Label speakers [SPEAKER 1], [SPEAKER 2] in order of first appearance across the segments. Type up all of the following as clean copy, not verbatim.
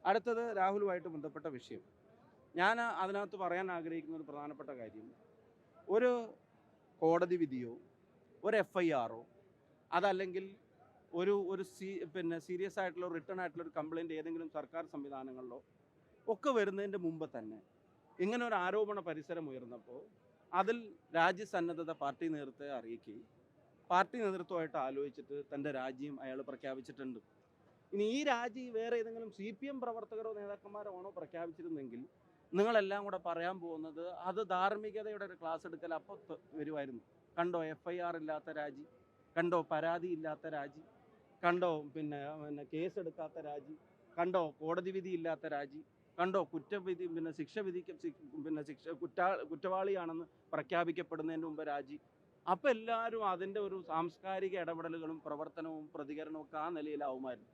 [SPEAKER 1] അടുത്തത് രാഹുലുമായിട്ട് ബന്ധപ്പെട്ട വിഷയം. ഞാൻ അതിനകത്ത് പറയാൻ ആഗ്രഹിക്കുന്ന ഒരു പ്രധാനപ്പെട്ട കാര്യം, ഒരു കോടതി വിധിയോ ഒരു FIR-ഓ അതല്ലെങ്കിൽ ഒരു ഒരു സീരിയസ് ആയിട്ടുള്ള റിട്ടേൺ ആയിട്ടുള്ള ഒരു കംപ്ലയിൻറ്റ് ഏതെങ്കിലും സർക്കാർ സംവിധാനങ്ങളിലോ ഒക്കെ വരുന്നതിൻ്റെ മുമ്പ് തന്നെ ഇങ്ങനെ ഒരു ആരോപണ പരിസരം ഉയർന്നപ്പോൾ അതിൽ രാജ്യസന്നദ്ധത പാർട്ടി നേതൃത്വത്തെ അറിയിക്കുകയും പാർട്ടി നേതൃത്വമായിട്ട് ആലോചിച്ചിട്ട് തൻ്റെ രാജിയും അയാൾ പ്രഖ്യാപിച്ചിട്ടുണ്ട്. ഇനി ഈ രാജി വേറെ ഏതെങ്കിലും CPM പ്രവർത്തകരോ നേതാക്കന്മാരോ ആണോ പ്രഖ്യാപിച്ചിരുന്നെങ്കിൽ നിങ്ങളെല്ലാം കൂടെ പറയാൻ പോകുന്നത് അത് ധാർമ്മികതയുടെ ഒരു ക്ലാസ് എടുക്കൽ അപ്പോൾ വരുമായിരുന്നു. കണ്ടോ FIR ഇല്ലാത്ത രാജി, കണ്ടോ പരാതി ഇല്ലാത്ത രാജി, കണ്ടോ പിന്നെ കേസെടുക്കാത്ത രാജി, കണ്ടോ കോടതി വിധി ഇല്ലാത്ത രാജി, കണ്ടോ കുറ്റവിധി കുറ്റവാളിയാണെന്ന് പ്രഖ്യാപിക്കപ്പെടുന്നതിന് മുമ്പ് രാജി. അപ്പം എല്ലാവരും അതിൻ്റെ ഒരു സാംസ്കാരിക ഇടപെടലുകളും പ്രവർത്തനവും പ്രതികരണവും ഒക്കെ ആ നിലയിലാവുമായിരുന്നു.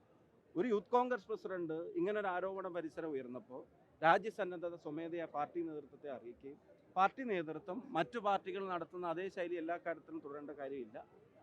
[SPEAKER 1] ഒരു യൂത്ത് കോൺഗ്രസ് പ്രസിഡന്റ് ഇങ്ങനൊരു ആരോപണ പരിസരം ഉയർന്നപ്പോൾ രാജ്യസന്നദ്ധത സ്വമേധയാ പാർട്ടി നേതൃത്വത്തെ അറിയിക്കുകയും പാർട്ടി നേതൃത്വം മറ്റു പാർട്ടികൾ നടത്തുന്ന അതേ ശൈലി എല്ലാ കാര്യത്തിലും തുടരേണ്ട കാര്യമില്ല,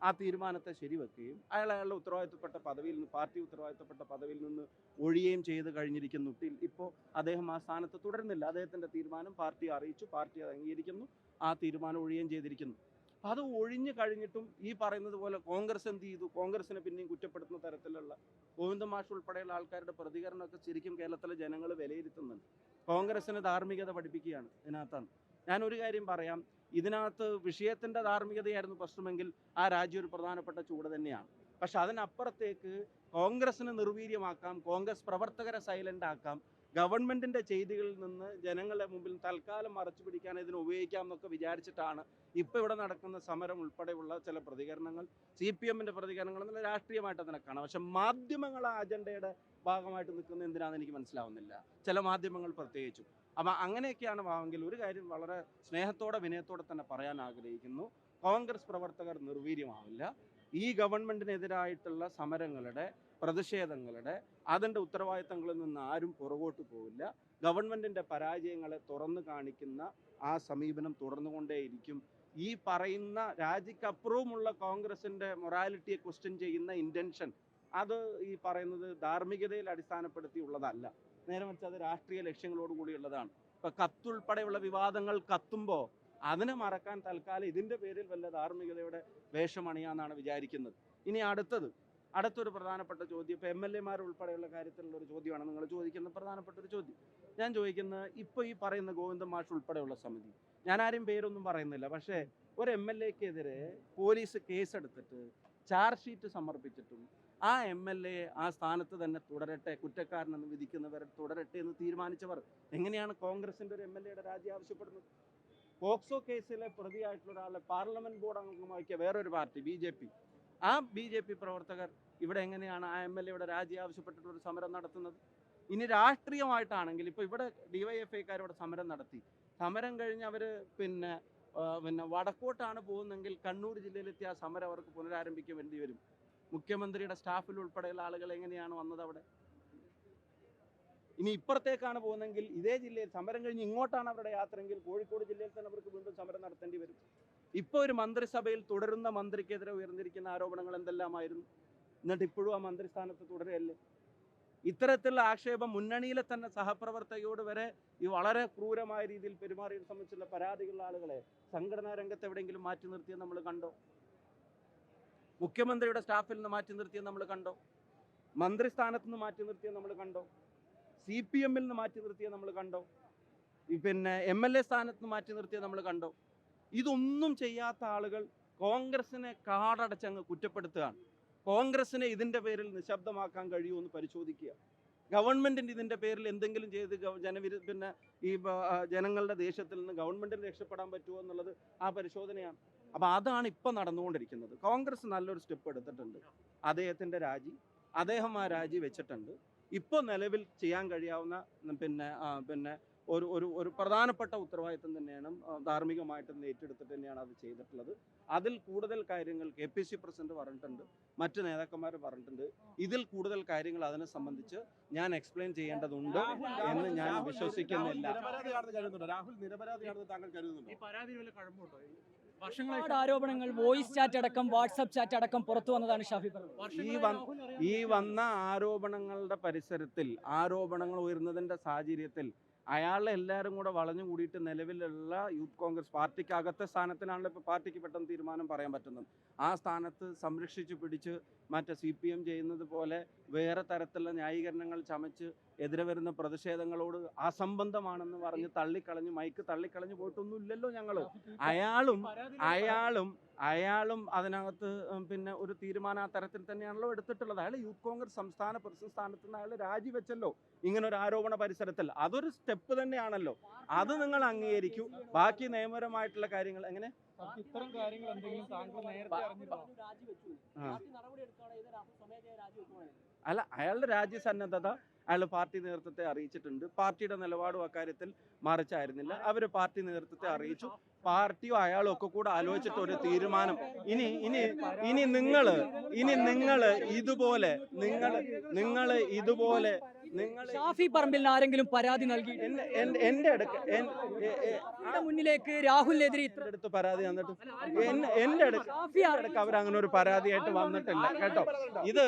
[SPEAKER 1] ആ തീരുമാനത്തെ ശരിവെക്കുകയും അയാളുടെ ഉത്തരവാദിത്തപ്പെട്ട പദവിയിൽ നിന്ന് പാർട്ടി ഉത്തരവാദിത്തപ്പെട്ട പദവിയിൽ നിന്ന് ഒഴിയുകയും ചെയ്ത് കഴിഞ്ഞിരിക്കുന്നു. ഇപ്പോൾ അദ്ദേഹം ആ സ്ഥാനത്ത് തുടരുന്നില്ല. അദ്ദേഹത്തിൻ്റെ തീരുമാനം പാർട്ടി അറിയിച്ചു, പാർട്ടി അത് അംഗീകരിക്കുന്നു, ആ തീരുമാനം ഒഴിയുകയും ചെയ്തിരിക്കുന്നു. അത് ഒഴിഞ്ഞു കഴിഞ്ഞിട്ടും ഈ പറയുന്നത് പോലെ കോൺഗ്രസ് എന്ത് ചെയ്തു? കോൺഗ്രസിനെ പിന്നെയും കുറ്റപ്പെടുത്തുന്ന തരത്തിലുള്ള ഗോവിന്ദ മാഷ് ഉൾപ്പെടെയുള്ള ആൾക്കാരുടെ പ്രതികരണമൊക്കെ ശരിക്കും കേരളത്തിലെ ജനങ്ങൾ വിലയിരുത്തുന്നുണ്ട്. കോൺഗ്രസിന് ധാർമ്മികത പഠിപ്പിക്കുകയാണ് ഇതിനകത്താണ്. ഞാനൊരു കാര്യം പറയാം, ഇതിനകത്ത് വിഷയത്തിൻ്റെ ധാർമ്മികതയായിരുന്നു പ്രശ്നമെങ്കിൽ ആ രാജ്യം ഒരു പ്രധാനപ്പെട്ട ചൂട് തന്നെയാണ്. പക്ഷെ അതിനപ്പുറത്തേക്ക് കോൺഗ്രസിനെ നിർവീര്യമാക്കാം, കോൺഗ്രസ് പ്രവർത്തകരെ സൈലൻ്റ് ആക്കാം, ഗവൺമെൻറ്റിൻ്റെ ചെയ്തികളിൽ നിന്ന് ജനങ്ങളുടെ മുമ്പിൽ തൽക്കാലം മറച്ചു പിടിക്കാൻ ഇതിന് ഉപയോഗിക്കാം എന്നൊക്കെ വിചാരിച്ചിട്ടാണ് ഇപ്പോൾ ഇവിടെ നടക്കുന്ന സമരം ഉൾപ്പെടെയുള്ള ചില പ്രതികരണങ്ങൾ, CPM-ൻ്റെ പ്രതികരണങ്ങൾ എന്നുള്ള രാഷ്ട്രീയമായിട്ട് അതിനെ കാണാം. പക്ഷെ മാധ്യമങ്ങൾ ആ അജണ്ടയുടെ ഭാഗമായിട്ട് നിൽക്കുന്നത് എന്തിനാണെന്ന് എനിക്ക് മനസ്സിലാവുന്നില്ല, ചില മാധ്യമങ്ങൾ പ്രത്യേകിച്ചും. അപ്പം അങ്ങനെയൊക്കെയാണ് ഭാവമെങ്കിൽ ഒരു കാര്യം വളരെ സ്നേഹത്തോടെ വിനയത്തോടെ തന്നെ പറയാൻ ആഗ്രഹിക്കുന്നു, കോൺഗ്രസ് പ്രവർത്തകർ നിർവീര്യമാവില്ല. ഈ ഗവൺമെൻറ്റിനെതിരായിട്ടുള്ള സമരങ്ങളുടെ പ്രതിഷേധങ്ങളുടെ അതിൻ്റെ ഉത്തരവാദിത്തങ്ങളിൽ നിന്ന് ആരും പുറകോട്ട് പോവില്ല. ഗവൺമെൻറ്റിൻ്റെ പരാജയങ്ങളെ തുറന്നു കാണിക്കുന്ന ആ സമീപനം തുടർന്നുകൊണ്ടേയിരിക്കും. ഈ പറയുന്ന രാജിക്കപ്പുറവുമുള്ള കോൺഗ്രസിൻ്റെ മൊറാലിറ്റിയെ ക്വസ്റ്റ്യൻ ചെയ്യുന്ന ഇൻറ്റൻഷൻ അത് ഈ പറയുന്നത് ധാർമ്മികതയിൽ അടിസ്ഥാനപ്പെടുത്തിയുള്ളതല്ല, നേരെ മറിച്ച് അത് രാഷ്ട്രീയ ലക്ഷ്യങ്ങളോട് കൂടിയുള്ളതാണ്. ഇപ്പോൾ കത്തുൾപ്പെടെയുള്ള വിവാദങ്ങൾ കത്തുമ്പോൾ അതിനെ മറക്കാൻ തൽക്കാലം ഇതിൻ്റെ പേരിൽ വല്ല ധാർമ്മികതയുടെ വേഷമണിയാന്നാണ് വിചാരിക്കുന്നത്. ഇനി അടുത്തൊരു പ്രധാനപ്പെട്ട ചോദ്യം, ഇപ്പോൾ MLA-മാർ ഉൾപ്പെടെയുള്ള കാര്യത്തിലുള്ളൊരു ചോദ്യമാണ് നിങ്ങൾ ചോദിക്കുന്ന പ്രധാനപ്പെട്ട ഒരു ചോദ്യം. ഞാൻ ചോദിക്കുന്നത്, ഇപ്പോൾ ഈ പറയുന്ന ഗോവിന്ദ മാഷ് ഉൾപ്പെടെയുള്ള സമിതി, ഞാൻ ആരും പേരൊന്നും പറയുന്നില്ല, പക്ഷേ ഒരു MLA-ക്കെതിരെ പോലീസ് കേസെടുത്തിട്ട് ചാർജ് ഷീറ്റ് സമർപ്പിച്ചിട്ടും ആ MLA ആ സ്ഥാനത്ത് തന്നെ തുടരട്ടെ, കുറ്റക്കാരനെന്ന് വിധിക്കുന്നവരെ തുടരട്ടെ എന്ന് തീരുമാനിച്ചവർ എങ്ങനെയാണ് കോൺഗ്രസിൻ്റെ ഒരു MLA-യുടെ രാജി ആവശ്യപ്പെടുന്നത്? പോക്സോ കേസിലെ പ്രതിയായിട്ടുള്ള ഒരാളെ പാർലമെൻറ്റ് ബോർഡ് അംഗമാക്കിയ വേറൊരു പാർട്ടി BJP, ആ BJP പ്രവർത്തകർ ഇവിടെ എങ്ങനെയാണ് ആ MLA-യുടെ രാജി ആവശ്യപ്പെട്ടിട്ടൊരു സമരം നടത്തുന്നത്? ഇനി രാഷ്ട്രീയമായിട്ടാണെങ്കിൽ ഇപ്പോൾ ഇവിടെ DYFI-ക്കാർ ഇവിടെ സമരം നടത്തി, സമരം കഴിഞ്ഞ് അവർ പിന്നെ വടക്കോട്ടാണ് പോകുന്നതെങ്കിൽ കണ്ണൂർ ജില്ലയിലെത്തിയ ആ സമരം അവർക്ക് പുനരാരംഭിക്കേണ്ടി വരും. മുഖ്യമന്ത്രിയുടെ സ്റ്റാഫിൽ ഉൾപ്പെടെയുള്ള ആളുകൾ എങ്ങനെയാണ് വന്നത് അവിടെ? ഇനി ഇപ്പുറത്തേക്കാണ് പോകുന്നതെങ്കിൽ ഇതേ ജില്ലയിൽ സമരം കഴിഞ്ഞ് ഇങ്ങോട്ടാണ് അവരുടെ യാത്രയെങ്കിൽ കോഴിക്കോട് ജില്ലയിൽ തന്നെ അവർക്ക് വീണ്ടും സമരം നടത്തേണ്ടി വരും. ഇപ്പോൾ ഒരു മന്ത്രിസഭയിൽ തുടരുന്ന മന്ത്രിക്കെതിരെ ഉയർന്നിരിക്കുന്ന ആരോപണങ്ങൾ എന്തെല്ലാമായിരുന്നു? എന്നിട്ട് ഇപ്പോഴും ആ മന്ത്രിസ്ഥാനത്ത് തുടരുകയല്ലേ? ഇത്തരത്തിലുള്ള ആക്ഷേപം മുന്നണിയിലെ തന്നെ സഹപ്രവർത്തകയോട് വരെ ഈ വളരെ ക്രൂരമായ രീതിയിൽ പെരുമാറിയതിനെ സംബന്ധിച്ചുള്ള പരാതികളുള്ള ആളുകളെ സംഘടനാ രംഗത്ത് എവിടെയെങ്കിലും മാറ്റി നിർത്തിയത് നമ്മൾ കണ്ടോ? മുഖ്യമന്ത്രിയുടെ സ്റ്റാഫിൽ നിന്ന് മാറ്റി നിർത്തിയത് നമ്മൾ കണ്ടോ? മന്ത്രിസ്ഥാനത്ത് നിന്ന് മാറ്റി നിർത്തിയത് നമ്മൾ കണ്ടോ? CPM-ൽ നിന്ന് മാറ്റി നിർത്തിയത് നമ്മൾ കണ്ടോ? MLA സ്ഥാനത്ത് നിന്ന് മാറ്റി നിർത്തിയത് നമ്മൾ കണ്ടോ? ഇതൊന്നും ചെയ്യാത്ത ആളുകൾ കോൺഗ്രസിനെ കാടടച്ചങ്ങ് കുറ്റപ്പെടുത്തുകയാണ്. കോൺഗ്രസിനെ ഇതിൻ്റെ പേരിൽ നിശബ്ദമാക്കാൻ കഴിയുമെന്ന് പരിശോധിക്കുക. ഗവൺമെൻറ്റിൻ്റെ ഇതിൻ്റെ പേരിൽ എന്തെങ്കിലും ചെയ്ത് ഈ ജനങ്ങളുടെ ദേഷ്യത്തിൽ നിന്ന് ഗവൺമെൻറ്റിന് രക്ഷപ്പെടാൻ പറ്റുമോ എന്നുള്ളത് ആ പരിശോധനയാണ്. അപ്പോൾ അതാണ് ഇപ്പം നടന്നുകൊണ്ടിരിക്കുന്നത്. കോൺഗ്രസ് നല്ലൊരു സ്റ്റെപ്പ് എടുത്തിട്ടുണ്ട്, അദ്ദേഹം ആ രാജി വെച്ചിട്ടുണ്ട്. ഇപ്പോൾ നിലവിൽ ചെയ്യാൻ കഴിയാവുന്ന ഒരു പ്രധാനപ്പെട്ട ഉത്തരവാദിത്വം തന്നെയാണ്, ധാർമ്മികമായിട്ട് ഏറ്റെടുത്തിട്ട് തന്നെയാണ് അത് ചെയ്തിട്ടുള്ളത്. അതിൽ കൂടുതൽ കാര്യങ്ങൾ KPC പ്രസിഡന്റ് പറഞ്ഞിട്ടുണ്ട്, മറ്റ് നേതാക്കന്മാർ പറഞ്ഞിട്ടുണ്ട്. ഇതിൽ കൂടുതൽ കാര്യങ്ങൾ അതിനെ സംബന്ധിച്ച് ഞാൻ എക്സ്പ്ലെയിൻ ചെയ്യേണ്ടതുണ്ട് എന്ന് ഞാൻ വിശ്വസിക്കുന്നില്ല.
[SPEAKER 2] ഒരുപാട് ആരോപണങ്ങൾ, വോയിസ് ചാറ്റ് അടക്കം വാട്സ്ആപ്പ് ചാറ്റ് അടക്കം പുറത്തു വന്നതാണ് ഷാഫി പറമ്പിൽ.
[SPEAKER 1] ഈ വന്ന ആരോപണങ്ങളുടെ പരിസരത്തിൽ, ആരോപണങ്ങൾ ഉയർന്നതിന്റെ സാഹചര്യത്തിൽ അയാളെ എല്ലാവരും കൂടെ വളഞ്ഞു കൂടിയിട്ട് നിലവിലുള്ള യൂത്ത് കോൺഗ്രസ് പാർട്ടിക്ക് അകത്തെ സ്ഥാനത്തിനാണല്ലോ ഇപ്പോൾ പാർട്ടിക്ക് പെട്ടെന്ന് തീരുമാനം പറയാൻ പറ്റുന്നത്. ആ സ്ഥാനത്ത് സംരക്ഷിച്ചു പിടിച്ച് മറ്റേ CPM ചെയ്യുന്നത് പോലെ വേറെ തരത്തിലുള്ള ന്യായീകരണങ്ങൾ ചമച്ച് എതിരെ വരുന്ന പ്രതിഷേധങ്ങളോട് അസംബന്ധമാണെന്ന് പറഞ്ഞ് തള്ളിക്കളഞ്ഞ് മൈക്ക് തള്ളിക്കളഞ്ഞ് പോയിട്ടൊന്നും ഇല്ലല്ലോ ഞങ്ങൾ. അയാളും അതിനകത്ത് പിന്നെ ഒരു തീരുമാനം ആ തരത്തിൽ തന്നെയാണല്ലോ എടുത്തിട്ടുള്ളത്. അയാൾ യൂത്ത് കോൺഗ്രസ് സംസ്ഥാന പ്രസിഡന്റ് സ്ഥാനത്ത് നിന്ന് അയാൾ രാജിവെച്ചല്ലോ ഇങ്ങനെ ഒരു ആരോപണ പരിസരത്തിൽ. അതൊരു സ്റ്റെപ്പ് തന്നെയാണല്ലോ, അത് നിങ്ങൾ അംഗീകരിക്കൂ. ബാക്കി നിയമപരമായിട്ടുള്ള കാര്യങ്ങൾ എങ്ങനെ
[SPEAKER 3] ഇത്തരം കാര്യങ്ങൾ എന്തെങ്കിലും താങ്കൾ നേരത്തെ അറിഞ്ഞിരുന്നോ?
[SPEAKER 1] അല്ല, അയാളുടെ രാജ്യസന്നദ്ധത അയാൾ പാർട്ടി നേതൃത്വത്തെ അറിയിച്ചിട്ടുണ്ട്. പാർട്ടിയുടെ നിലപാടും അക്കാര്യത്തിൽ മറിച്ചായിരുന്നില്ല. അവർ പാർട്ടി നേതൃത്വത്തെ അറിയിച്ചു. പാർട്ടിയോ അയാളും ഒക്കെ കൂടെ ആലോചിച്ചിട്ട് ഒരു തീരുമാനം. ഇനി നിങ്ങൾ ഇതുപോലെ
[SPEAKER 2] ഷാഫി പറമ്പിൽ ആരെങ്കിലും പരാതി നൽകി
[SPEAKER 1] എന്റെ
[SPEAKER 2] മുന്നിലേക്ക് രാഹുലിനെതിരെ
[SPEAKER 1] അടുത്ത് പരാതി വന്നിട്ട് എന്റെ അടുക്ക് അവരങ്ങനെ ഒരു പരാതിയായിട്ട് വന്നിട്ടില്ല കേട്ടോ. ഇത്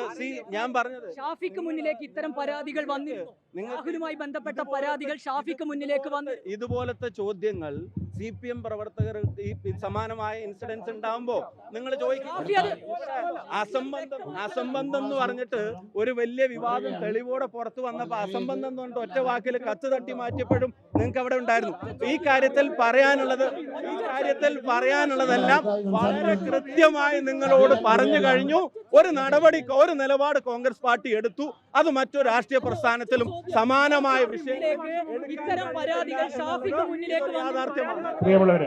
[SPEAKER 1] ഞാൻ പറഞ്ഞത്
[SPEAKER 2] ഷാഫിക്ക് മുന്നിലേക്ക് ഇത്തരം പരാതികൾ വന്നിരുന്നു. രാഹുലുമായി ബന്ധപ്പെട്ട പരാതികൾ ഷാഫിക്ക് മുന്നിലേക്ക് വന്നു.
[SPEAKER 1] ഇതുപോലത്തെ ചോദ്യങ്ങൾ CPM പ്രവർത്തകർ ഈ സമാനമായ ഇൻസിഡൻസ് ഉണ്ടാവുമ്പോ നിങ്ങൾ ചോദിക്കും. അസംബന്ധം എന്ന് പറഞ്ഞിട്ട് ഒരു വലിയ വിവാദം തെളിവോടെ പുറത്തു വന്നപ്പോ അസംബന്ധം എന്ന് പറഞ്ഞിട്ട് ഒറ്റ വാക്കിൽ കത്ത് തട്ടി മാറ്റിയപ്പോഴും നിങ്ങൾക്ക് അവിടെ ഉണ്ടായിരുന്നു. ഈ കാര്യത്തിൽ പറയാനുള്ളതെല്ലാം വളരെ കൃത്യമായി നിങ്ങളോട് പറഞ്ഞു കഴിഞ്ഞു. ഒരു നിലപാട് കോൺഗ്രസ് പാർട്ടി എടുത്തു. അത് മറ്റൊരു രാഷ്ട്രീയ പ്രസ്ഥാനത്തിലും സമാനമായ വിഷയം
[SPEAKER 2] ഇത്തരം പരാതികൾ ഷാഫിക്ക് മുന്നിലേക്ക്
[SPEAKER 1] യാഥാർത്ഥ്യമാണ്.
[SPEAKER 3] പ്രിയമുള്ളവരെ,